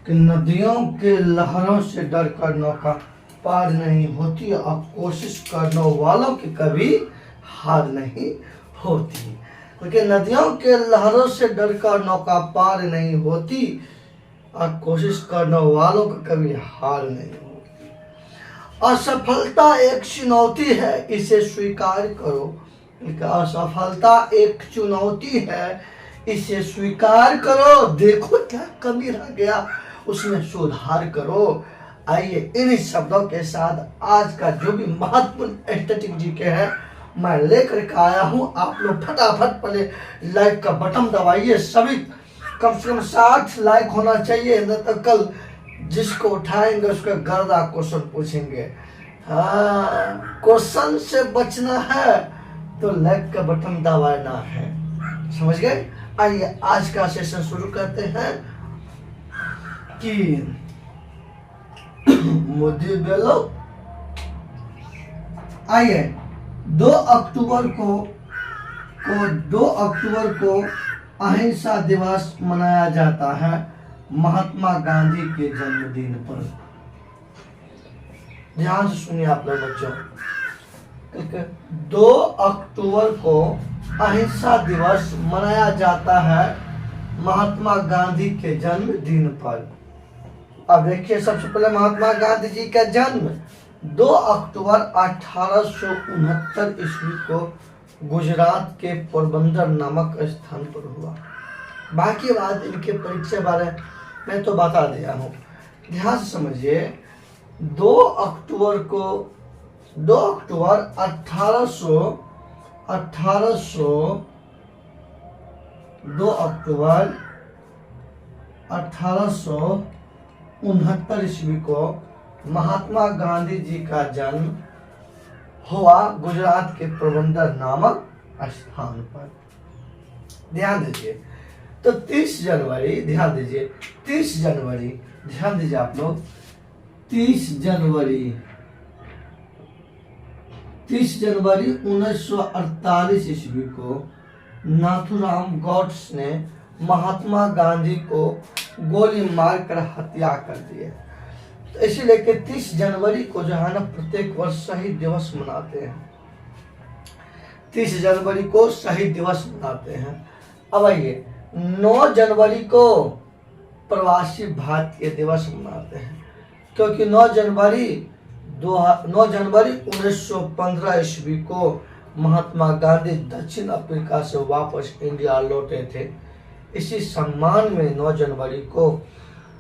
कि नदियों के लहरों से डर कर नौका पार नहीं होती और कोशिश करने वालों की कभी हार नहीं होती। क्योंकि नदियों के लहरों से डर कर नौका पार नहीं होती और कोशिश करने वालों की कभी हार नहीं होती। असफलता एक चुनौती है, इसे स्वीकार करो। असफलता एक चुनौती है, इसे स्वीकार करो। देखो क्या कमी रह गया, उसमें सुधार करो। आइए इन शब्दों के साथ आज का जो भी महत्वपूर्ण स्टैटिक जीके है मैं लेकर के आया हूं। आप लोग फटाफट पहले लाइक का बटन दबाइए। सभी कम से कम 60 लाइक होना चाहिए, न तो कल जिसको उठाएंगे उसका गर्दा क्वेश्चन पूछेंगे। हाँ, क्वेश्चन से बचना है तो लाइक का बटन दबाना है, समझ गए। आइए आज का सेशन शुरू करते हैं कि मोदी बेलो। आइए 2 अक्टूबर को अहिंसा दिवस मनाया जाता है महात्मा गांधी के जन्मदिन पर। ध्यान से सुनिए आप लोग बच्चों। 2 अक्टूबर को अहिंसा दिवस मनाया जाता है महात्मा गांधी के जन्मदिन पर। अब देखिए सबसे पहले महात्मा गांधी जी का जन्म 2 अक्टूबर 1869 ईस्वी को गुजरात के पोरबंदर नामक स्थान पर हुआ। बाकी बात इनके परीक्षा बारे में तो बता दिया हूँ, ध्यान से समझिए। 2 अक्टूबर 1869 ईस्वी को महात्मा गांधी जी का जन्म हुआ गुजरात के पोरबंदर नामक स्थान पर। ध्यान दीजिए। तो 30 जनवरी, ध्यान दीजिए 30 जनवरी, ध्यान दीजिए आप लोग। 30 जनवरी 1948 ईस्वी को नाथूराम गॉड्स ने महात्मा गांधी को गोली मारकर हत्या कर दिए। तो इसीलिए कि 30 जनवरी को जो है ना प्रत्येक वर्ष शहीद दिवस मनाते हैं। 30 जनवरी को शहीद दिवस मनाते हैं। अब आइए 9 जनवरी को प्रवासी भारतीय दिवस मनाते हैं, क्योंकि 9 जनवरी 1915 ईस्वी को महात्मा गांधी दक्षिण अफ्रीका से वापस इंडिया लौटे थे। इसी सम्मान में 9 जनवरी को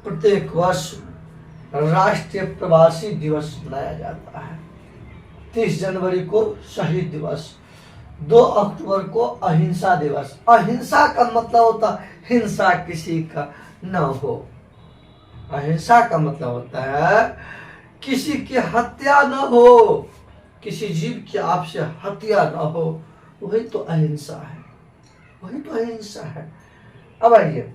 प्रत्येक वर्ष राष्ट्रीय प्रवासी दिवस मनाया जाता है। 30 जनवरी को शहीद दिवस, 2 अक्टूबर को अहिंसा दिवस। अहिंसा का मतलब होता है हिंसा किसी का न हो। अहिंसा का मतलब होता है किसी की हत्या न हो, किसी जीव की आपसे हत्या न हो, वही तो अहिंसा है, वही तो अहिंसा है। अब आइए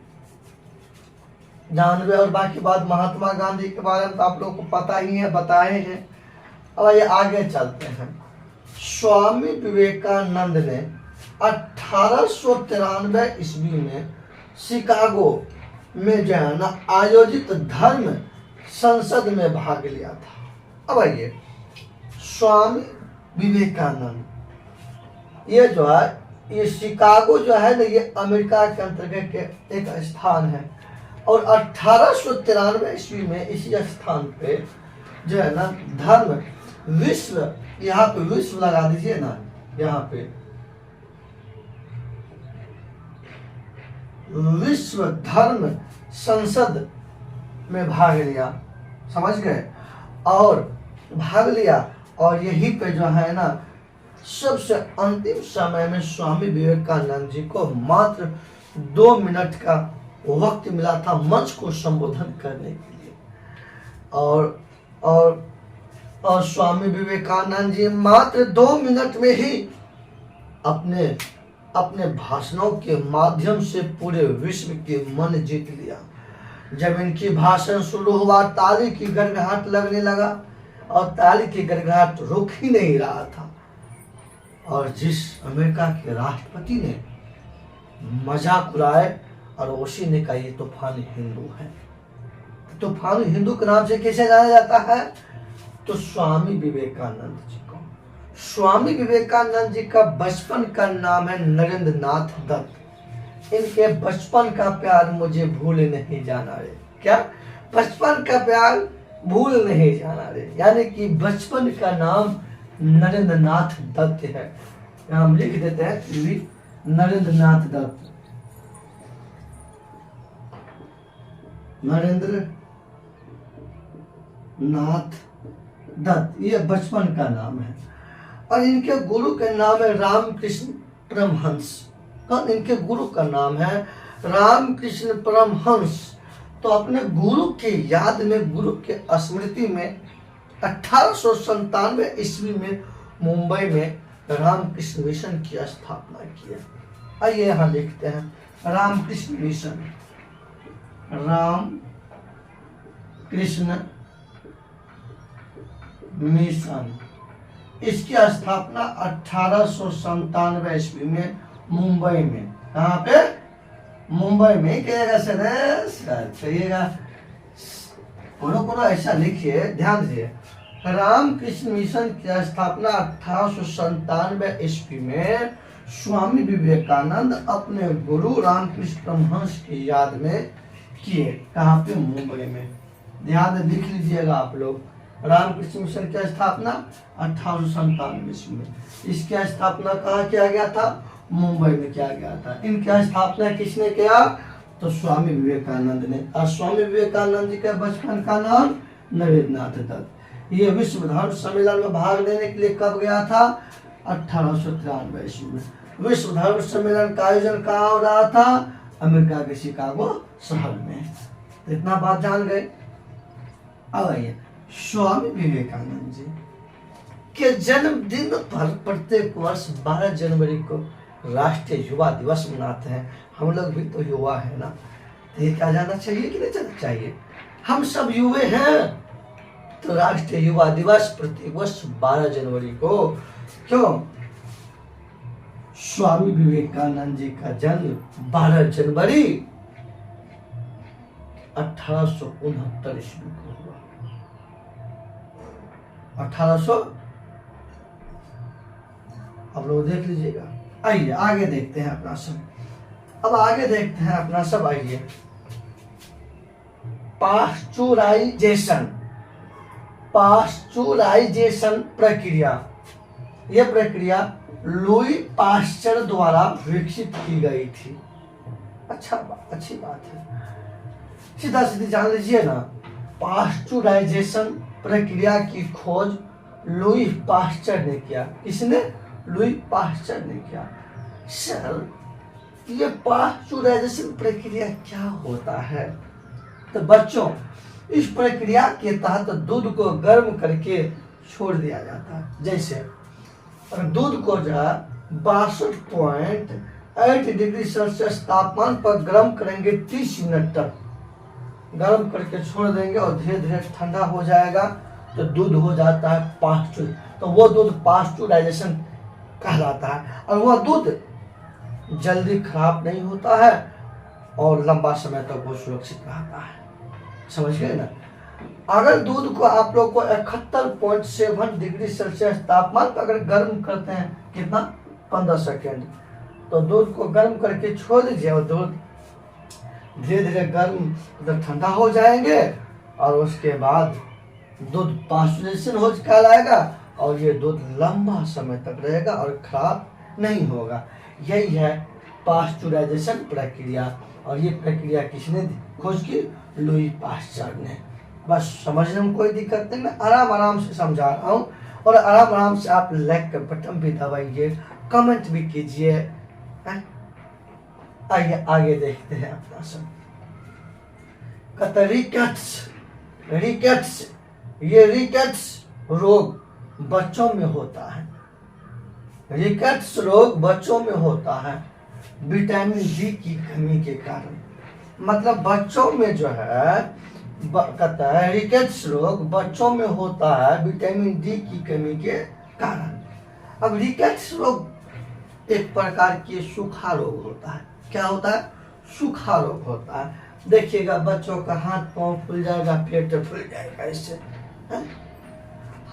जानवे और बाकी बात महात्मा गांधी के बारे में तो आप लोगों को पता ही है, बताए हैं। अब आइए आगे चलते हैं। स्वामी विवेकानंद ने 1893 ईस्वी में शिकागो में जो है ना आयोजित धर्म संसद में भाग लिया था। अब आइए स्वामी विवेकानंद, ये जो है ये शिकागो जो है ना ये अमेरिका के अंतर्गत के एक स्थान है, और 1893 ईस्वी में इसी स्थान पे जो है ना धर्म विश्व, यहाँ पे विश्व लगा दीजिए ना, यहाँ पे विश्व धर्म संसद में भाग लिया, समझ गए। और भाग लिया और यहीं पे जो है ना सबसे अंतिम समय में स्वामी विवेकानंद जी को मात्र 2 मिनट का वक्त मिला था मंच को संबोधन करने के लिए। और स्वामी विवेकानंद जी मात्र 2 मिनट में ही अपने भाषणों के माध्यम से पूरे विश्व के मन जीत लिया। जब इनकी भाषण शुरू हुआ ताली की गड़गड़ाहट लगने लगा, और ताली की गड़गड़ाहट रुक ही नहीं रहा था। और जिस अमेरिका के राष्ट्रपति ने मजाक उड़ाए और उसी ने कहा ये तूफान हिंदू है। तूफान हिंदू के नाम से कैसे जाना जाता है? तो स्वामी विवेकानंद जी को। स्वामी विवेकानंद जी का बचपन का नाम है नरेंद्र नाथ दत्त। इनके बचपन का प्यार मुझे भूल नहीं जाना रे। क्या? बचपन का प्यार भूल नहीं जाना रे, यानी कि बचपन का नाम नरेंद्र नाथ दत्त है। हम लिख देते हैं नरेंद्र नाथ दत्त। नरेंद्र नाथ दत्त, ये बचपन का नाम है। और इनके गुरु का नाम है रामकृष्ण परमहंस। कौन? इनके गुरु का नाम है रामकृष्ण परमहंस। तो अपने गुरु की याद में, गुरु के स्मृति में 1897 ईस्वी में मुंबई में रामकृष्ण मिशन की स्थापना की है। आइए यहाँ लिखते हैं रामकृष्ण मिशन। राम कृष्ण मिशन, इसकी स्थापना 1897 ईस्वी में मुंबई में। कहाँ पे? मुंबई में। कहिएगा सर, कहिएगा कोनो ऐसा लिखिए, ध्यान दीजिए। रामकृष्ण मिशन की स्थापना 1897 ईस्वी में स्वामी विवेकानंद अपने गुरु रामकृष्ण परमहंस की याद में किए। कहाँ पे? मुंबई में। ध्यान लिख लीजिएगा आप लोग। रामकृष्ण मिशन की स्थापना 1897 ईस्वी में। इसकी स्थापना कहाँ किया गया था? मुंबई में किया गया था। इनकी स्थापना किसने किया? तो स्वामी विवेकानंद ने। और स्वामी विवेकानंद जी के बचपन का नाम नरेंद्र नाथ दत्त। ये विश्व धर्म सम्मेलन में भाग लेने के लिए कब गया था? 1893 ईस्वी में। विश्व धर्म सम्मेलन का आयोजन कहाँ हो रहा था? अमेरिका के शिकागो शहर में। इतना बात जान गए। अब आइए, स्वामी विवेकानंद जी के जन्मदिन पर प्रत्येक वर्ष 12 जनवरी को राष्ट्रीय युवा दिवस मनाते हैं। हम लोग भी तो युवा है ना, तो ये क्या जाना चाहिए कि नहीं जाना चाहिए? हम सब युवे हैं, तो राष्ट्रीय युवा दिवस प्रत्येक वर्ष 12 जनवरी को। क्यों? स्वामी विवेकानंद जी का जन्म 12 जनवरी 1869 ईस्वी को हुआ। 1800, आप लोग देख लीजिएगा। आइए आगे देखते हैं अपना सब। अब आगे देखते हैं अपना सब। आइए, पाश्चुराइजेशन प्रक्रिया। यह प्रक्रिया लुई पाश्चर द्वारा विकसित की गई थी। अच्छी बात है। सीधा सीधी जान लीजिए ना, पाश्चुराइजेशन प्रक्रिया की खोज लुई पाश्चर ने किया। किसने? लुई पाश्चर ने किया। सर, ये पाश्चुराइजेशन प्रक्रिया क्या होता है? तो बच्चों, इस प्रक्रिया के तहत दूध को गर्म करके छोड़ दिया जाता है। जैसे और दूध को जो है 62.8 डिग्री सेल्सियस तापमान पर गर्म करेंगे 30 मिनट तक। गर्म करके छोड़ देंगे और धीरे धीरे ठंडा हो जाएगा, तो दूध हो जाता है पाश्चुर। तो वो दूध पाश्चुराइजेशन कहलाता है। और वह दूध जल्दी खराब नहीं होता है और लंबा समय तक वो सुरक्षित रहता है। समझ गए ना? अगर दूध को आप लोग को 71.7 डिग्री सेल्सियस तापमान पर अगर गर्म करते हैं, कितना? 15 सेकेंड, तो दूध को गर्म करके छोड़ दीजिए और दूध धीरे धीरे गर्म ठंडा हो जाएंगे और उसके बाद दूध पाश्चुराइजेशन हो कहलाएगा और ये दूध लंबा समय तक रहेगा और खराब नहीं होगा। यही है पाश्चुराइजेशन प्रक्रिया। और ये प्रक्रिया किसने खोज की? लुई पाश्चर ने। बस समझने में कोई दिक्कत नहीं, मैं आराम से समझा रहा हूँ। और आराम से आप लाइक का बटन भी दबाइए, कमेंट भी कीजिए। आइए आगे देखते हैं अपना सब। रिकेट्स, ये रिकेट्स रोग बच्चों में होता है। रिकेट्स रोग बच्चों में होता है विटामिन डी की कमी के कारण। मतलब बच्चों में जो है कहता है रिकेट्स रोग बच्चों में होता है विटामिन डी की कमी के कारण। अब रिकेट्स रोग एक प्रकार की सूखा रोग होता है। क्या होता है? सूखा रोग होता है। देखिएगा बच्चों का हाथ पांव फूल जाएगा, पेट फूल जाएगा, इससे है?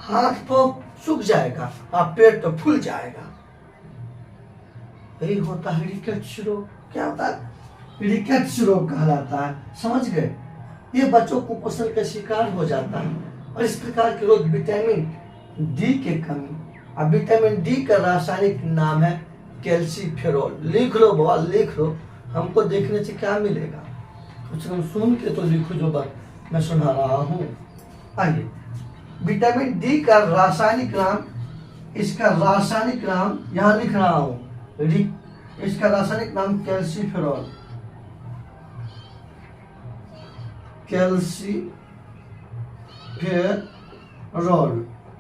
हाथ पांव सूख जाएगा और पेट तो फूल जाएगा। यही होता है रिकेट्स रोग। क्या होता है? रिकेट्स रोग कहलाता है। समझ गए? ये बच्चों को कुपोषण का शिकार हो जाता है। और इस प्रकार के रोग विटामिन डी के कमी। अब विटामिन डी का रासायनिक नाम है कैल्सीफेरॉल। लिख लो बाबा, लिख लो। हमको देखने से क्या मिलेगा? कुछ हम सुन के तो लिखो जो बात मैं सुना रहा हूँ। आइए, विटामिन डी का रासायनिक नाम, इसका रासायनिक नाम यहाँ लिख रहा हूँ। इसका रासायनिक नाम कैल्सीफेरॉल। कैल्सीफेरॉल।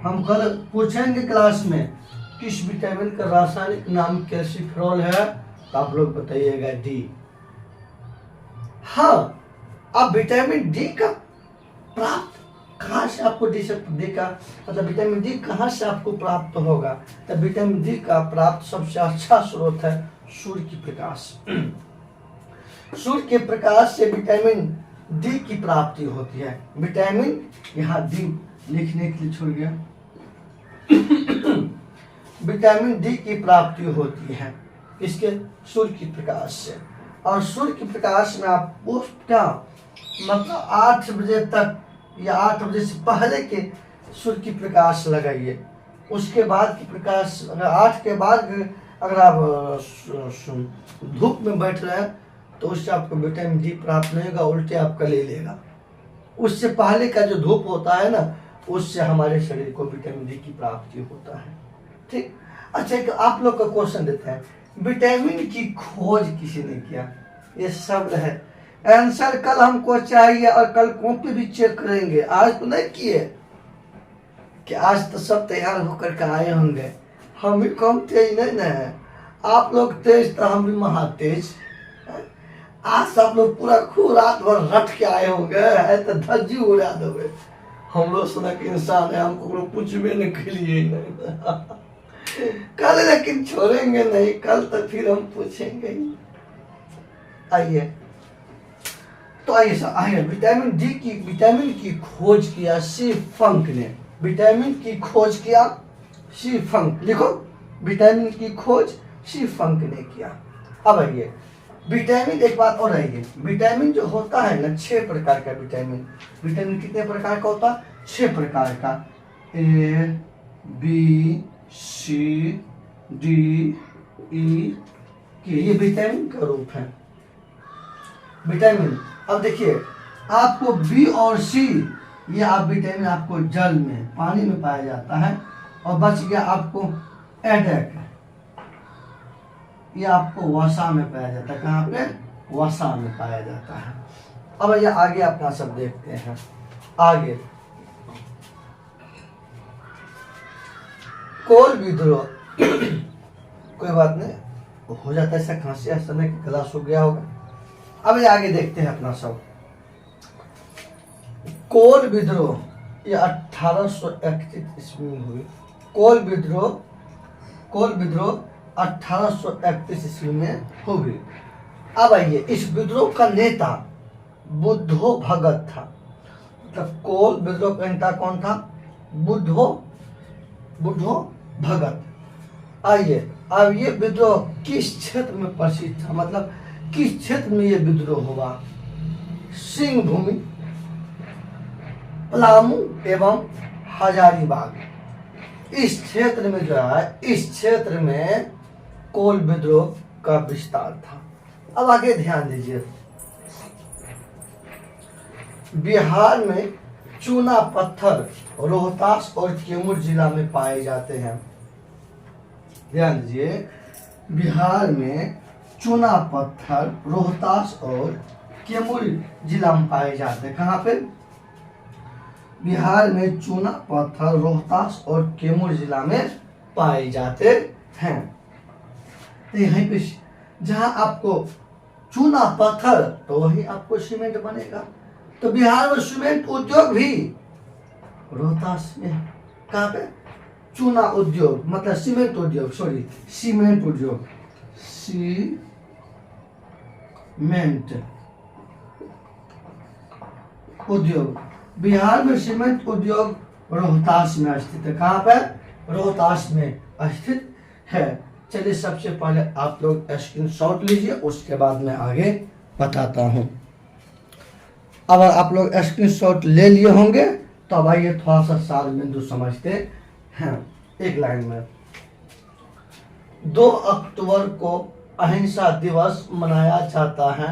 हम कल पूछेंगे क्लास में किस विटामिन का रासायनिक नाम कैल्सीफेरॉल है, तो आप लोग बताइएगा डी। हाँ, अब विटामिन डी का प्राप्त कहाँ से आपको डी का मतलब विटामिन डी कहाँ से आपको प्राप्त होगा? तो विटामिन डी का प्राप्त सबसे अच्छा स्रोत है सूर्य की प्रकाश। सूर्य के प्रकाश से विटामिन डी की प्राप्ति होती है। विटामिन, यहाँ डी लिखने के लिए छोड़ गया। विटामिन डी की प्राप्ति होती है इसके सूर्य की प्रकाश से। और सूर्य की प्रकाश में आपको क्या मतलब 8 बजे तक या 8 बजे से पहले के सूर्य की प्रकाश लगाइए। उसके बाद की प्रकाश, अगर 8 के बाद अगर आप धूप में बैठ रहे हैं तो उससे आपको विटामिन डी प्राप्त नहीं होगा, उल्टे आपका ले लेगा। उससे पहले का जो धूप होता है ना, उससे हमारे शरीर को विटामिन डी की प्राप्ति होता है। ठीक। अच्छा, एक आप लोग का क्वेश्चन देते हैं, विटामिन की खोज किसी ने किया? ये शब्द है, आंसर कल हमको चाहिए और कल कॉपी भी चेक करेंगे। आज तो नहीं किए कि आज तो सब तैयार होकर के आए होंगे। हम भी कम तेज नहीं है, आप लोग तेज तो हम भी महातेज। आज सब लोग पूरा खूब रात भर रट के आए होंगे, है तो धज्जी उड़ा दोगे। हम लोग सुनक इंसान है, हमको पूछबे नहीं के लिए नहीं। कल लेकिन छोड़ेंगे नहीं, कल तो फिर हम पूछेंगे। आइए तो आइए विटामिन की खोज किया सी फंक ने। विटामिन की खोज किया सी फंक। लिखो, विटामिन की खोज सी फंक ने किया। अब आइए विटामिन, एक बात और है, विटामिन जो होता है ना 6 प्रकार का विटामिन। विटामिन कितने प्रकार का होता है? 6 प्रकार का। A B C D E के, ये विटामिन का रूप है। विटामिन, अब देखिए आपको बी और सी, ये आप विटामिन आपको जल में, पानी में पाया जाता है। और बच गया आपको एडेक, ये आपको वसा में पाया जाता है। कहाँ पे? वसा में पाया जाता है। अब ये आगे अपना सब देखते हैं। आगे कोल विद्रोह। कोई बात नहीं, हो जाता है ऐसा, खांसी ऐसा नहीं कि गला सूख गया होगा। अब ये आगे देखते हैं अपना सब। कोल विद्रोह ये 1831 ईस्वी में हुई। कोल विद्रोह 1831 ईस्वी में हुई। अब आइए, इस विद्रोह का नेता बुद्धो भगत था। मतलब कोल विद्रोह का नेता कौन था? बुद्धो भगत। आइए, अब ये विद्रोह किस क्षेत्र में प्रसिद्ध था, मतलब किस क्षेत्र में ये विद्रोह हुआ? सिंह भूमि, पलामू एवं हजारीबाग। इस क्षेत्र में जो है, इस क्षेत्र में कोल विद्रोह का विस्तार था। अब आगे ध्यान दीजिए, बिहार में चूना पत्थर रोहतास और कैमूर जिला में पाए जाते हैं। ध्यान दीजिए, बिहार में चूना पत्थर रोहतास और कैमूर जिला में पाए जाते हैं। कहाँ पे? बिहार में चूना पत्थर रोहतास और कैमूर जिला में पाए जाते हैं। तो यहीं पे जहाँ आपको चूना पत्थर, तो वहीं आपको सीमेंट बनेगा। तो बिहार में सीमेंट उद्योग भी रोहतास में। कहाँ पे? चूना उद्योग मतलब सीमेंट उद्योग, सीमेंट उद्योग, सीमेंट उद्योग। बिहार में सीमेंट उद्योग रोहतास में स्थित है। कहाँ पर? रोहतास में स्थित है। चलिए सबसे पहले आप लोग स्क्रीनशॉट लीजिए, उसके बाद मैं आगे बताता हूँ। अब आप लोग स्क्रीनशॉट ले लिए होंगे तो अब आइए थोड़ा सा सार बिंदु समझते हैं। एक लाइन में 2 अक्टूबर को अहिंसा दिवस मनाया जाता है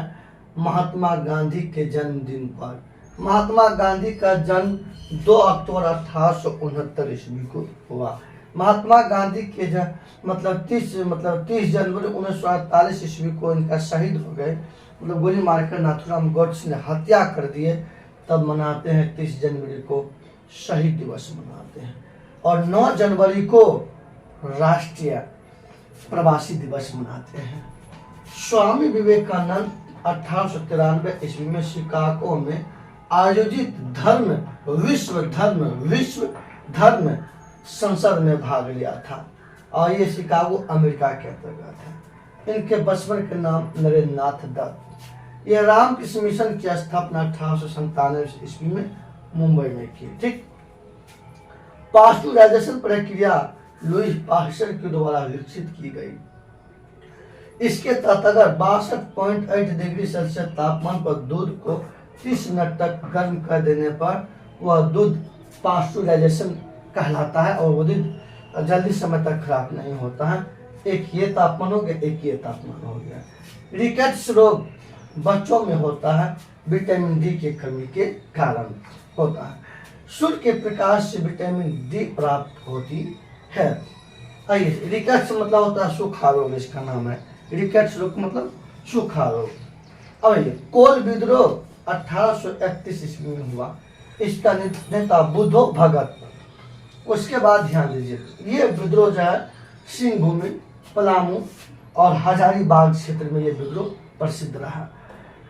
महात्मा गांधी के जन्मदिन पर। महात्मा गांधी का जन्म 2 अक्टूबर 1869 ईस्वी को हुआ। महात्मा गांधी के मतलब 30 जनवरी 1948 ईस्वी को इनका शहीद हो गए, मतलब गोली मारकर नाथूराम गोडसे ने हत्या कर दिए। तब मनाते हैं 30 जनवरी को शहीद दिवस मनाते हैं, और 9 जनवरी को राष्ट्रीय प्रवासी दिवस मनाते हैं। स्वामी विवेकानंद 1893 ईस्वी में शिकागो में आयोजित विश्व धर्म संसद में भाग लिया था, और ये शिकागो अमेरिका के अंतर्गत है। इनके बचपन के नाम नरेंद्र नाथ दत्त। यह रामकृष्ण मिशन की स्थापना 1897 ईस्वी में मुंबई में की। ठीक। पास्चुराइजेशन प्रक्रिया लुईस पास्चर के द्वारा विकसित की गई। इसके तहत अगर 62.8 डिग्री सेल्सियस तापमान पर दूध को 30 मिनट तक गर्म कर देने पर वह दूध पास्चुराइजेशन कहलाता है, और वो दूध जल्दी समय तक खराब नहीं होता है। एक ये तापमान हो गया, एक ये तापमान हो गया। रिकेट्स रोग बच्चों में होता है, विटामिन डी की कमी के कारण होता है। सूर्य के प्रकाश से विटामिन डी प्राप्त होती है। आइए, रिकेट्स मतलब होता है सूखा रोग, इसका नाम है रिकेट्स रोग, मतलब सूखा रोग। अब ये कोल विद्रोह 1831 ईस्वी में हुआ। इसका नेता बुद्धो भगत। उसके बाद ध्यान दीजिए, ये विद्रोह जो है सिंहभूमि, पलामू और हजारीबाग क्षेत्र में ये विद्रोह प्रसिद्ध रहा।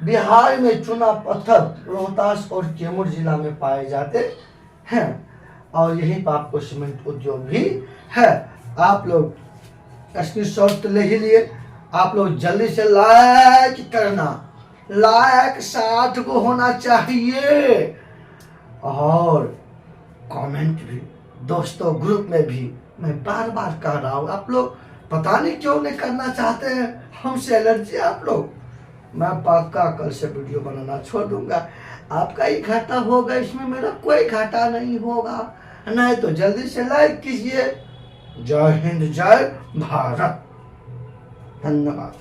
बिहार में चूना पत्थर रोहतास और कैमूर जिला में पाए जाते हैं, और यहीं पर आपको सीमेंट उद्योग भी है। आप लोग स्क्रीनशॉट ले ही लिए, आप लोग जल्दी से लाइक करना, लाइक 60 को होना चाहिए, और कमेंट भी। दोस्तों ग्रुप में भी मैं बार बार कह रहा हूँ, आप लोग पता नहीं क्यों नहीं करना चाहते हैं, हमसे एलर्जी आप लोग। मैं पक्का कल से वीडियो बनाना छोड़ दूंगा। आपका ही घाटा होगा, इसमें मेरा कोई घाटा नहीं होगा। नहीं तो जल्दी से लाइक कीजिए। जय हिंद, जय भारत, धन्यवाद।